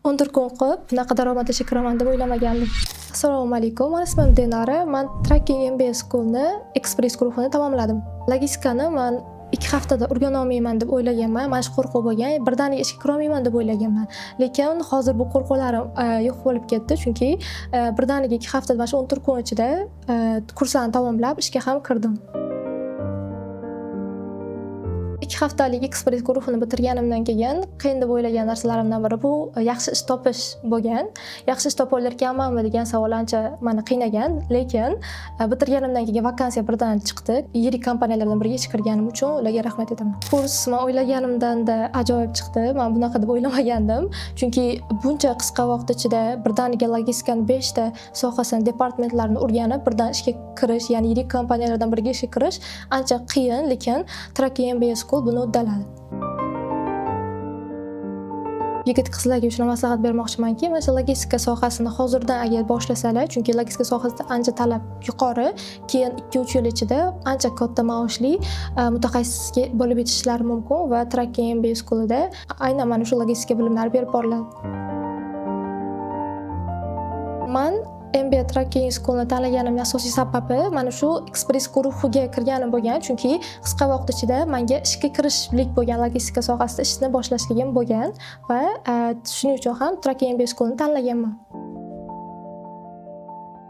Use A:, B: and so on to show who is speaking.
A: 14 kun o'qib, bunaqa daromadga kiraman deb o'ylamagandim. Assalomu alaykum, men ismim Dinara. Men Tracking MBA School'ni Express guruhini tamomladim. Logistikani men 2 haftada o'rgana olmayman deb o'ylaganman. Mana shu qo'rquv bo'lgan. Birdaniga ishga kira olmayman deb o'ylaganman. Lekin hozir bu qo'rquvlarim yo'q bo'lib ketdi, chunki birdaniga 2 haftada mana shu 14 kun ichida kurslarni tamomlab ishga ham kirdim. 2 haftalik Express guruhini bitirganimdan keyin qiyin deb o'ylagan narsalarimdan biri bu yaxshi ish topish bo'lgan. Yaxshi ish topa olarkanmanmi degan savol ancha meni qiynagan, lekin bitirganimdan keyin vakansiya birdan chiqdi. Yirik kompaniyalardan biriga ishga kirganim uchun ularga rahmat aytaman. Kurs men o'ylaganimdan-da ajoyib chiqdi. Men bunaqa deb o'ylamagandim, chunki buncha qisqa vaqt ichida birdaniga logistikaning 5 ta sohasini, departamentlarini o'rganib, birdan ishga kirish, ya'ni yirik kompaniyalardan biriga ishga kirish ancha qiyin, lekin Tracking MBA School buni uddaladi. Yigit qizlarga shuna maslahat bermoqchimanki, mana shu logistika sohasini hozirdan agar boshlasalar, chunki logistika sohasida ancha talab yuqori, keyin 2-3 yil ichida ancha katta maoshli mutaxassisga bo'lib yetishishlari mumkin va Tracking MBA School'ida aynan mana shu logistika bilimlari berib boriladi. Men MBA Tracking School'ni tanlaganimning asosiy sababi mana shu Express guruhiga kirganim bo'lgan, chunki qisqa vaqt ichida menga ishga kirishlik bo'lgan, logistika sohasida ishni boshlashligim bo'lgan va shuning uchun ham Tracking MBA School'ni tanlaganman.